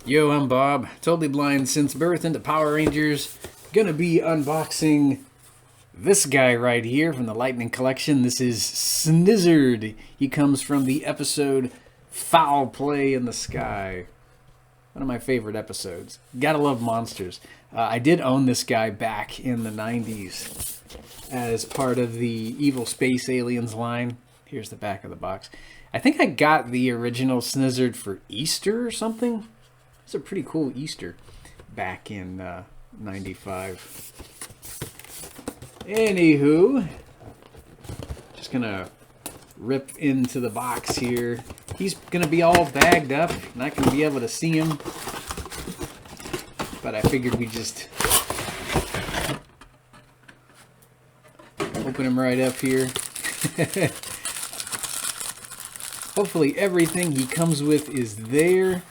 Yo, I'm Bob, totally blind since birth into Power Rangers. Gonna be unboxing this guy right here from the Lightning Collection. This is Snizard. He comes from the episode Foul Play in the Sky. One of my favorite episodes. Gotta love monsters. I did own this guy back in the 90s as part of the Evil Space Aliens line. Here's the back of the box. I think I got the original Snizard for Easter or something. It's a pretty cool Easter back in 95. Anywho, just gonna rip into the box here. He's gonna be all bagged up, not gonna be able to see him. But I figured we'd just open him right up here. Hopefully everything he comes with is there.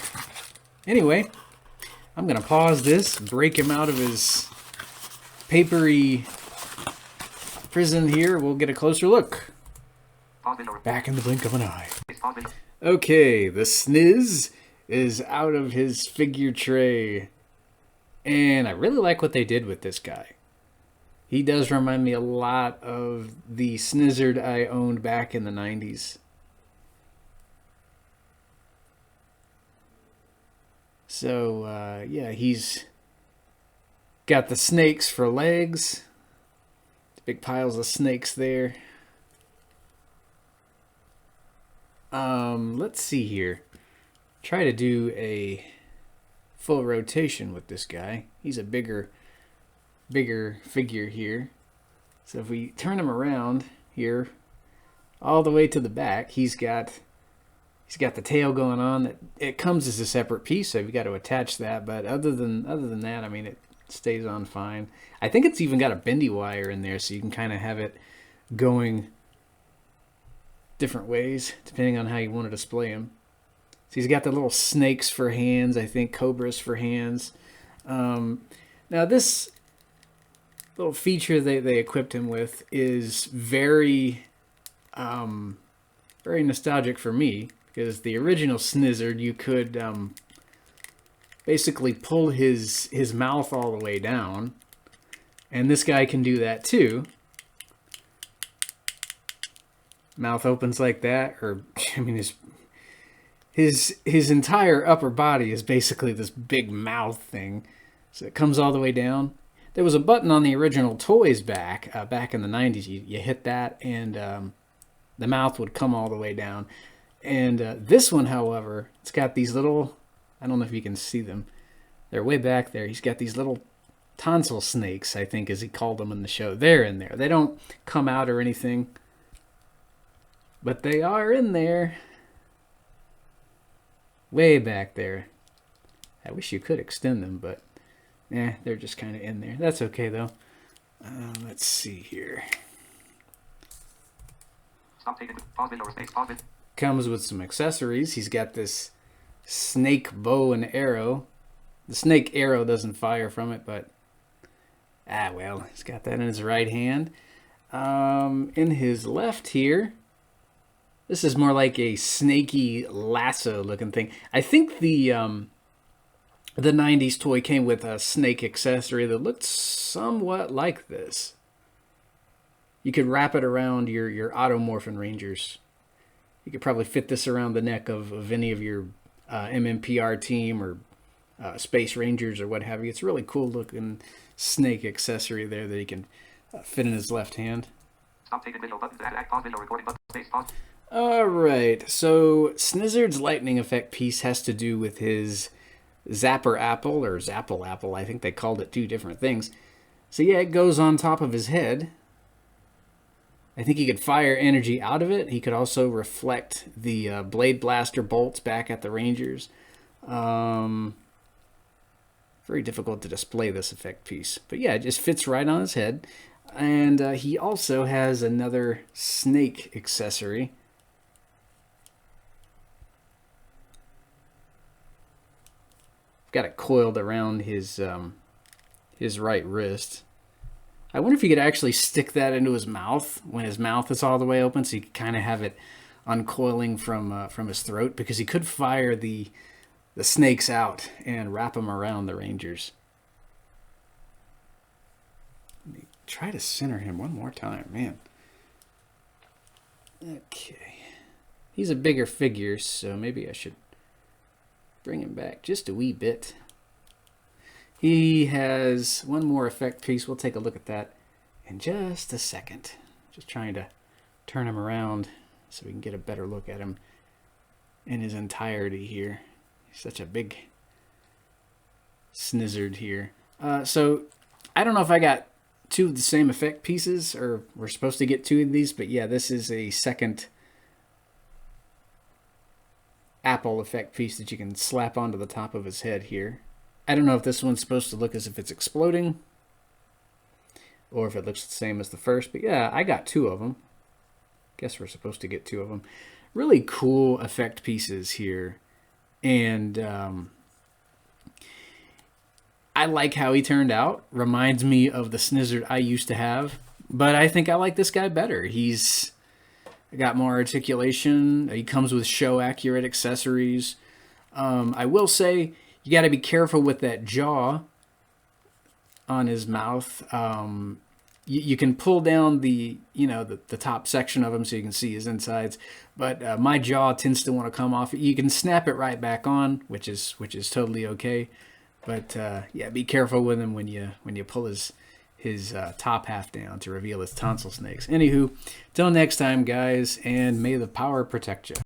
Anyway, I'm going to pause this, break him out of his papery prison here. We'll get a closer look. Back in the blink of an eye. Okay, the Sniz is out of his figure tray. And I really like what they did with this guy. He does remind me a lot of the Snizard I owned back in the 90s. So, yeah, he's got the snakes for legs. Big piles of snakes there. Let's see here. Try to do a full rotation with this guy. He's a bigger figure here. So if we turn him around here, all the way to the back, he's got the tail going on. It comes as a separate piece, so you've got to attach that. But other than that, I mean, it stays on fine. I think it's even got a bendy wire in there, so you can kind of have it going different ways depending on how you want to display him. So he's got the little snakes for hands. I think cobras for hands. Now this little feature they equipped him with is very nostalgic for me. Because the original Snizard, you could basically pull his mouth all the way down. And this guy can do that too. Mouth opens like that. Or, I mean, his entire upper body is basically this big mouth thing. So it comes all the way down. There was a button on the original toys back in the 90s. You hit that and the mouth would come all the way down. And this one, however, it's got these little, I don't know if you can see them. They're way back there. He's got these little tonsil snakes, I think, as he called them in the show. They're in there. They don't come out or anything. But they are in there. Way back there. I wish you could extend them, but they're just kind of in there. That's okay, though. Let's see here. Stop taking pause it or space, pause it. Comes with some accessories. He's got this snake bow and arrow. The snake arrow doesn't fire from it, but well, he's got that in his right hand. In his left here, this is more like a snaky lasso looking thing. I think the 90s toy came with a snake accessory that looked somewhat like this. You could wrap it around your Morphin Rangers. You could probably fit this around the neck of any of your MMPR team or Space Rangers or what have you. It's a really cool looking snake accessory there that he can fit in his left hand. Stop taking video buttons, add pause video recording button, space pause. Alright, so Snizard's lightning effect piece has to do with his Zapper Apple, or Zapple Apple. I think they called it two different things. So yeah, it goes on top of his head. I think he could fire energy out of it. He could also reflect the Blade Blaster bolts back at the Rangers. Very difficult to display this effect piece. But yeah, it just fits right on his head. And he also has another snake accessory. Got it coiled around his right wrist. I wonder if you could actually stick that into his mouth when his mouth is all the way open, so you could kind of have it uncoiling from his throat, because he could fire the snakes out and wrap them around the Rangers. Let me try to center him one more time, man. Okay. He's a bigger figure, so maybe I should bring him back just a wee bit. He has one more effect piece. We'll take a look at that in just a second. Just trying to turn him around so we can get a better look at him in his entirety here. He's such a big Snizard here. So I don't know if I got two of the same effect pieces, or we're supposed to get two of these, but yeah, this is a second apple effect piece that you can slap onto the top of his head here. I don't know if this one's supposed to look as if it's exploding or if it looks the same as the first, but yeah, I got two of them. Guess we're supposed to get two of them. Really cool effect pieces here, and I like how he turned out. Reminds me of the Snizard I used to have, but I think I like this guy better. He's got more articulation. He comes with show-accurate accessories. I will say, you got to be careful with that jaw on his mouth. You can pull down the top section of him so you can see his insides, but my jaw tends to want to come off. You can snap it right back on, which is totally okay. But yeah, be careful with him when you pull his top half down to reveal his tonsil snakes. Anywho, till next time, guys, and may the power protect you.